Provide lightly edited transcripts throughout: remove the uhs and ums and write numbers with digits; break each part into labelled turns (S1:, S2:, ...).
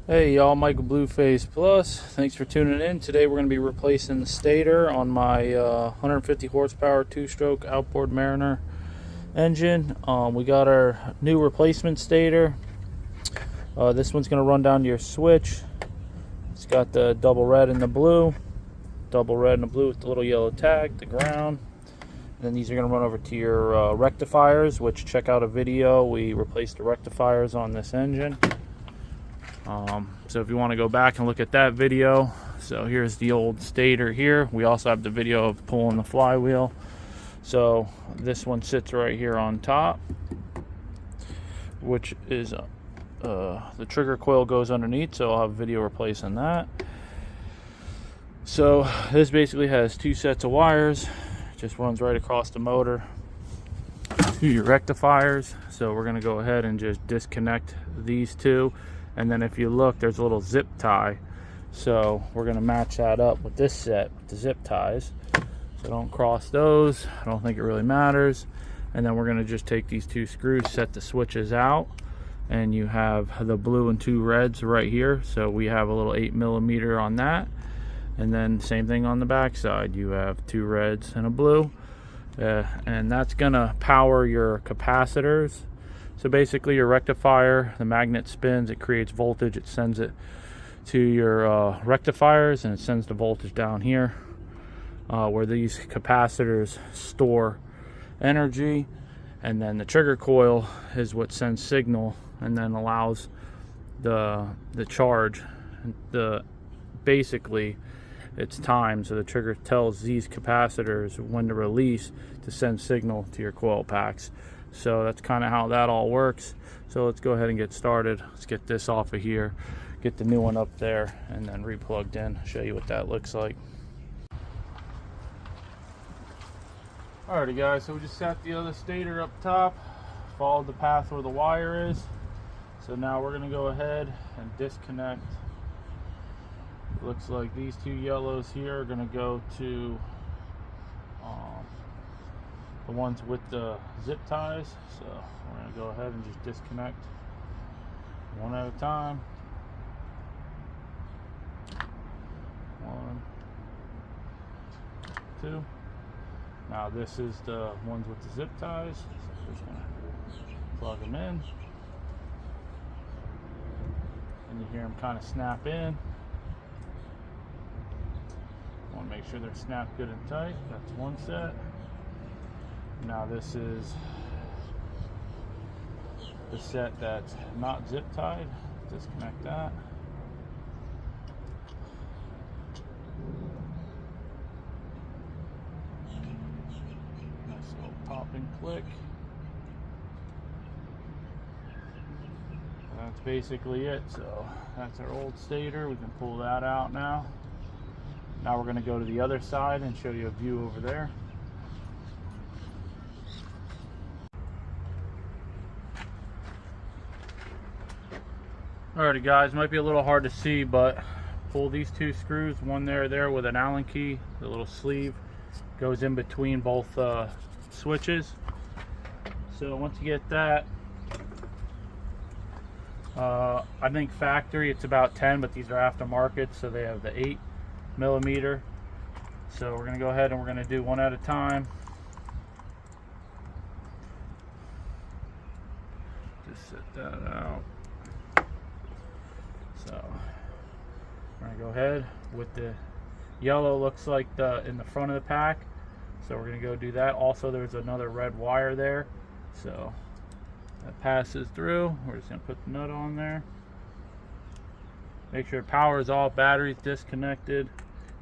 S1: Hey y'all, Michael Blueface Plus. Thanks for tuning in. Today we're going to be replacing the stator on my 150 horsepower two-stroke outboard Mariner engine. We got our new replacement stator. This one's going to run down to your switch. It's got the double red and the blue. Double red and the blue with the little yellow tag, the ground. And then these are going to run over to your rectifiers, which check out a video. We replaced the rectifiers on this engine. So if you want to go back and look at that video, so here's the old stator here. We also have the video of pulling the flywheel. So this one sits right here on top, which is the trigger coil goes underneath, so I'll have a video replacing that. So this basically has two sets of wires. It just runs right across the motor to your rectifiers. So we're going to go ahead and just disconnect these two. And then if you look, there's a little zip tie. So we're going to match that up with this set with the zip ties. So don't cross those. I don't think it really matters. And then we're going to just take these two screws, set the switches out. And you have the blue and two reds right here. So we have a little 8mm on that. And then same thing on the back side. You have two reds and a blue. And that's going to power your capacitors. So basically your rectifier, the magnet spins, it creates voltage, it sends it to your rectifiers, and it sends the voltage down here where these capacitors store energy. And then the trigger coil is what sends signal and then allows the charge. Basically it's time, so the trigger tells these capacitors when to release to send signal to your coil packs. So that's kind of how that all works. So let's go ahead and get started. Let's get this off of here, get the new one up there, and then re-plugged in. Show you what that looks like. Alrighty guys, so we just set the other stator up top, followed the path where the wire is. So now we're gonna go ahead and disconnect. It looks like these two yellows here are gonna go to the ones with the zip ties. So we're going to go ahead and just disconnect one at a time. One, two. Now this is the ones with the zip ties. So we're just going to plug them in. And you hear them kind of snap in. Want to make sure they're snapped good and tight. That's one set. Now this is the set that's not zip tied. Disconnect that. Nice little pop and click. And that's basically it. So that's our old stator. We can pull that out now. Now we're going to go to the other side and show you a view over there. Alrighty guys, might be a little hard to see, but pull these two screws, one there with an Allen key. The little sleeve goes in between both switches. So once you get that, I think factory it's about 10, but these are aftermarket, so they have the 8mm. So we're going to go ahead and we're going to do one at a time. Just set that out. So we're gonna go ahead with the yellow, looks like in the front of the pack. So we're gonna go do that. Also there's another red wire there. So that passes through. We're just gonna put the nut on there. Make sure power is off, battery's disconnected.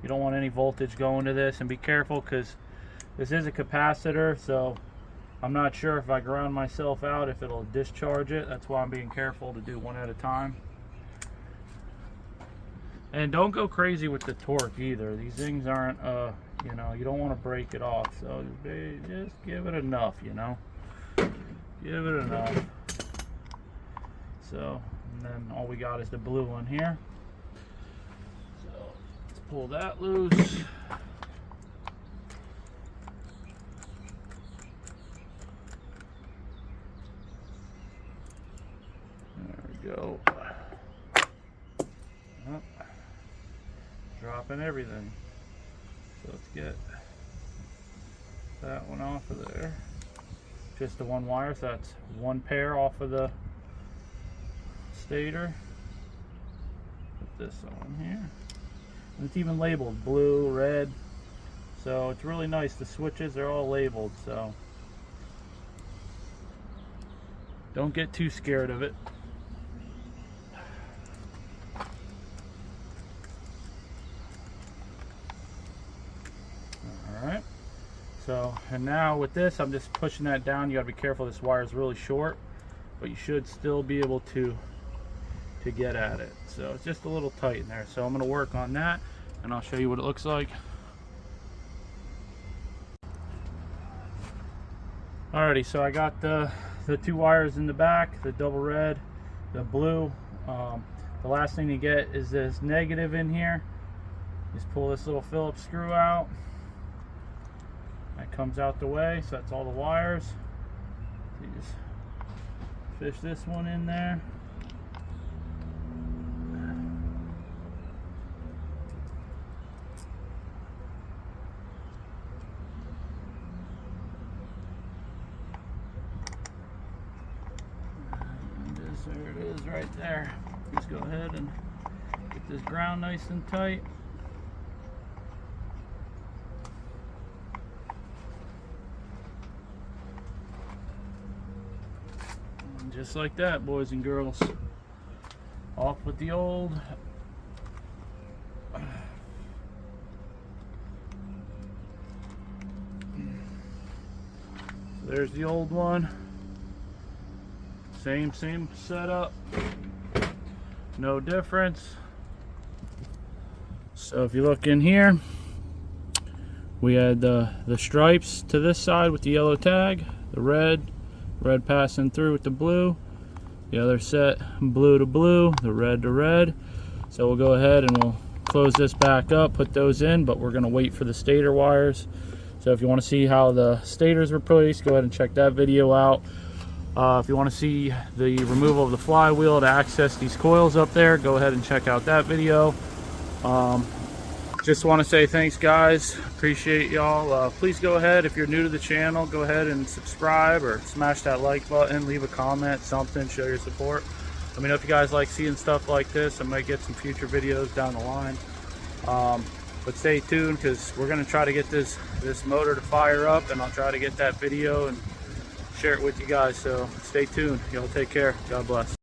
S1: You don't want any voltage going to this, and be careful because this is a capacitor, so I'm not sure if I ground myself out if it'll discharge it. That's why I'm being careful to do one at a time. And don't go crazy with the torque either. These things aren't, you know, you don't want to break it off. So just give it enough, you know. Give it enough. So, and then all we got is the blue one here. So, let's pull that loose. There we go. Oh, dropping everything. So let's get that one off of there. Just the one wire, so that's one pair off of the stator. Put this on here. And it's even labeled blue, red. So it's really nice. The switches are all labeled, so don't get too scared of it. Alright. So, and now with this, I'm just pushing that down. You gotta be careful, this wire is really short, but you should still be able to get at it. So it's just a little tight in there. So I'm gonna work on that and I'll show you what it looks like. Alrighty, so I got the two wires in the back, the double red, the blue. The last thing to get is this negative in here. Just pull this little Phillips screw out. That comes out the way, so that's all the wires. So you just fish this one in there. There it is right there. Just go ahead and get this ground nice and tight. And just like that, boys and girls. Off with the old. So there's the old one. Same setup, no difference. So if you look in here, we had the stripes to this side with the yellow tag, the red passing through with the blue, the other set blue to blue, the red to red. So we'll go ahead and we'll close this back up, put those in, but we're gonna wait for the stator wires. So if you want to see how the stator's replaced, go ahead and check that video out. If you want to see the removal of the flywheel to access these coils up there, go ahead and check out that video. Just want to say thanks, guys. Appreciate y'all. Please go ahead, if you're new to the channel, go ahead and subscribe or smash that like button, leave a comment, something, show your support. Let me know if you guys like seeing stuff like this. I might get some future videos down the line. But stay tuned, because we're going to try to get this motor to fire up, and I'll try to get that video and share it with you guys. So stay tuned. Y'all take care. God bless.